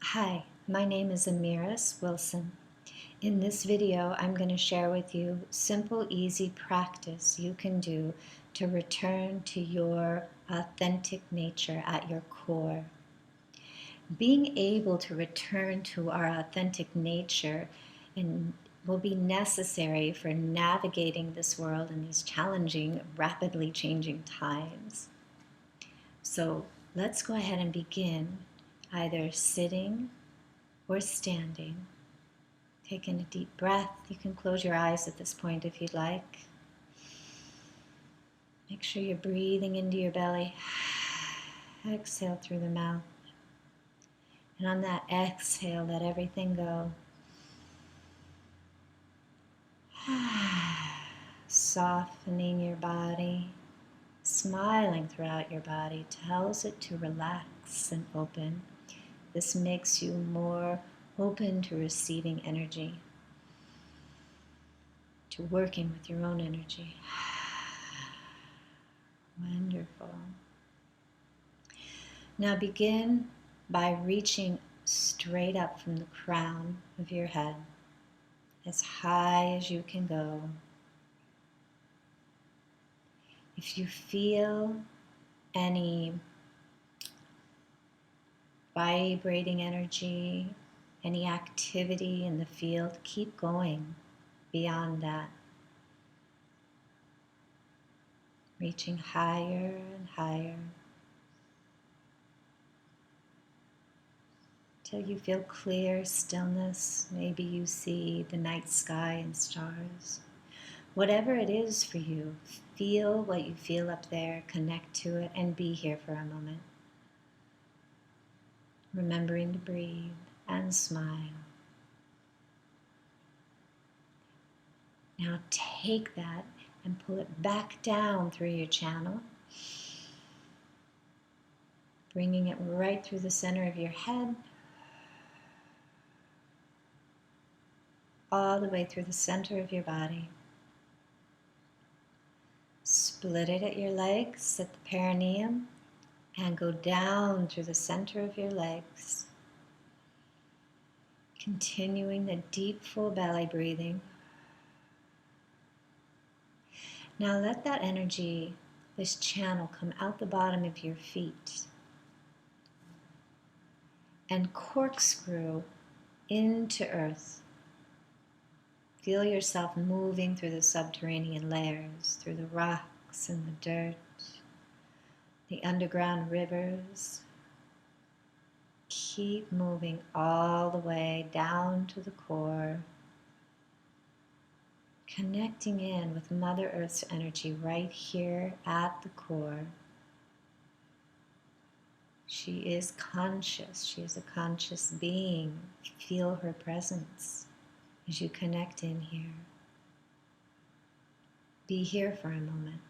Hi, my name is Amiris Wilson. In this video, I'm going to share with you simple, easy practice you can do to return to your authentic nature at your core. Being able to return to our authentic nature will be necessary for navigating this world in these challenging, rapidly changing times. So let's go ahead and begin either sitting or standing. Taking a deep breath. You can close your eyes at this point if you'd like. Make sure you're breathing into your belly. Exhale through the mouth. And on that exhale, let everything go. Softening your body, smiling throughout your body tells it to relax and open. This makes you more open to receiving energy, to working with your own energy. Wonderful. Now begin by reaching straight up from the crown of your head, as high as you can go. If you feel any vibrating energy, any activity in the field, keep going beyond that. Reaching higher and higher till you feel clear stillness. Maybe you see the night sky and stars. Whatever it is for you, feel what you feel up there, connect to it, and be here for a moment. Remembering to breathe and smile. Now take that and pull it back down through your channel, bringing it right through the center of your head, all the way through the center of your body. Split it at your legs, at the perineum, and go down through the center of your legs. Continuing the deep, full belly breathing. Now let that energy, this channel, come out the bottom of your feet and corkscrew into earth. Feel yourself moving through the subterranean layers, through the rocks and the dirt, the underground rivers. Keep moving all the way down to the core, connecting in with Mother Earth's energy right here at the core. She is conscious. She is a conscious being. Feel her presence as you connect in here. Be here for a moment.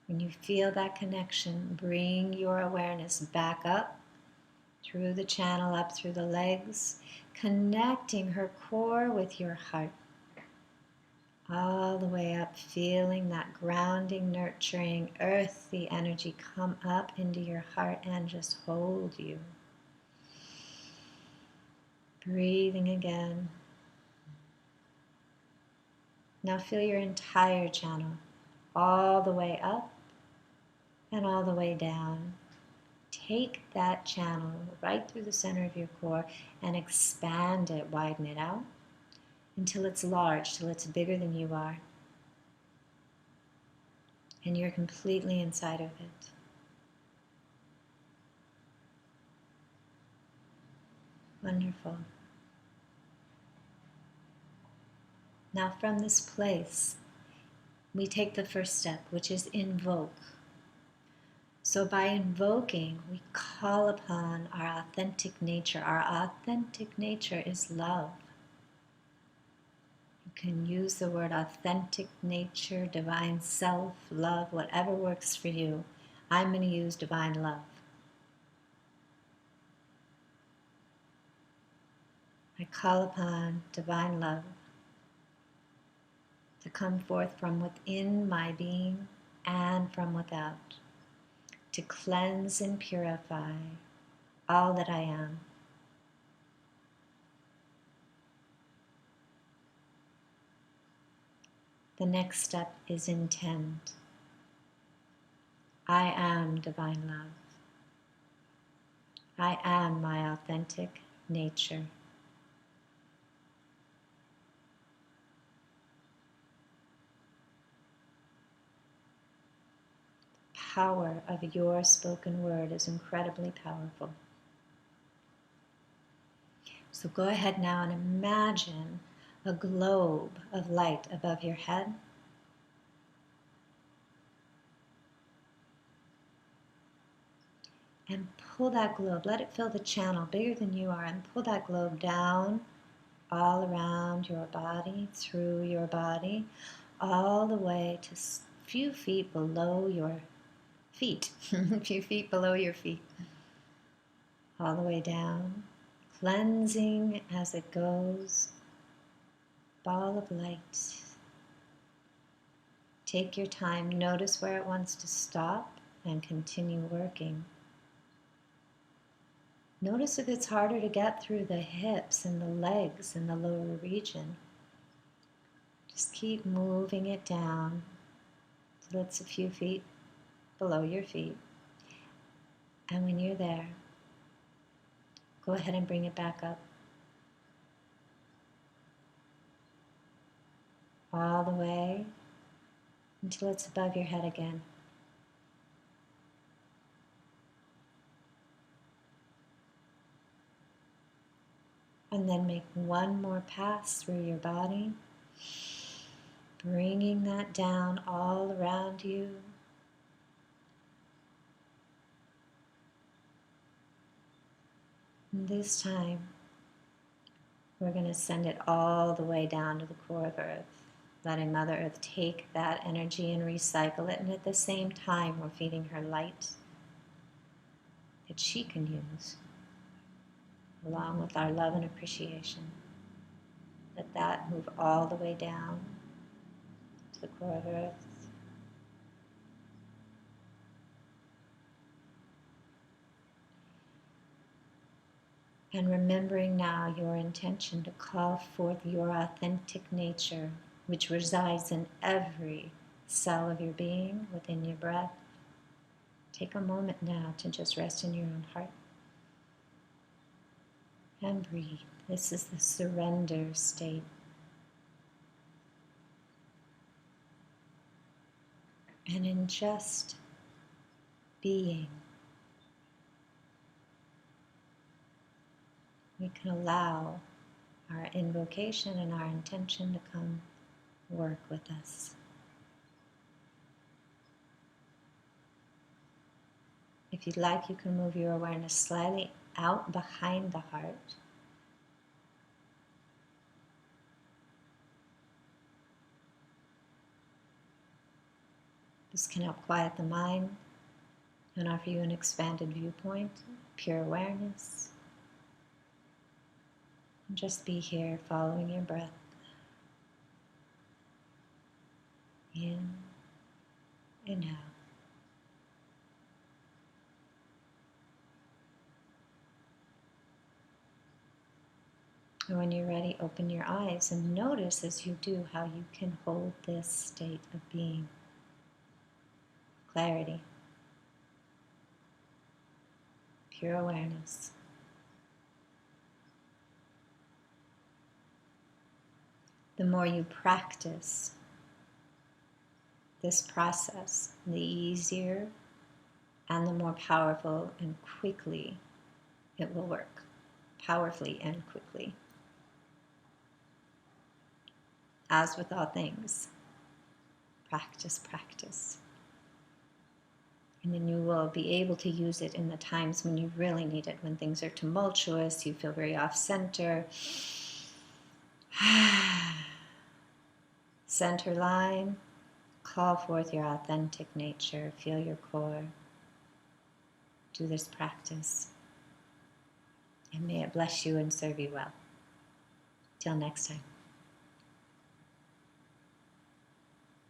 When you feel that connection, bring your awareness back up through the channel, up through the legs, connecting her core with your heart. All the way up, feeling that grounding, nurturing, earthy energy come up into your heart and just hold you. Breathing again. Now feel your entire channel, all the way up and all the way down. Take that channel right through the center of your core and expand it, widen it out until it's large, till it's bigger than you are. And you're completely inside of it. Wonderful. Now from this place, we take the first step, which is invoke. So by invoking, we call upon our authentic nature. Our authentic nature is love. You can use the word authentic nature, divine self, love, whatever works for you. I'm going to use divine love. I call upon divine love to come forth from within my being and from without, to cleanse and purify all that I am. The next step is intend. I am divine love. I am my authentic nature. Power of your spoken word is incredibly powerful. So go ahead now and imagine a globe of light above your head. And pull that globe, let it fill the channel bigger than you are, and pull that globe down all around your body, through your body, all the way to a few feet below your feet, a few feet below your feet, all the way down, cleansing as it goes, ball of light. Take your time, notice where it wants to stop and continue working. Notice if it's harder to get through the hips and the legs and the lower region. Just keep moving it down till it's a few feet below your feet. And when you're there, go ahead and bring it back up. All the way until it's above your head again. And then make one more pass through your body, bringing that down all around you. And this time, we're going to send it all the way down to the core of Earth, letting Mother Earth take that energy and recycle it. And at the same time, we're feeding her light that she can use, along with our love and appreciation. Let that move all the way down to the core of Earth. And remembering now your intention to call forth your authentic nature, which resides in every cell of your being, within your breath. Take a moment now to just rest in your own heart. And breathe. This is the surrender state. And in just being, we can allow our invocation and our intention to come work with us. If you'd like, you can move your awareness slightly out behind the heart. This can help quiet the mind and offer you an expanded viewpoint, pure awareness. And just be here, following your breath. In and out. And when you're ready, open your eyes and notice as you do how you can hold this state of being. Clarity. Pure awareness. The more you practice this process, the easier and the more powerful and quickly it will work. Powerfully and quickly. As with all things, practice, practice. And then you will be able to use it in the times when you really need it, when things are tumultuous, you feel very off-center. Center line, call forth your authentic nature, feel your core. Do this practice. And may it bless you and serve you well. Till next time.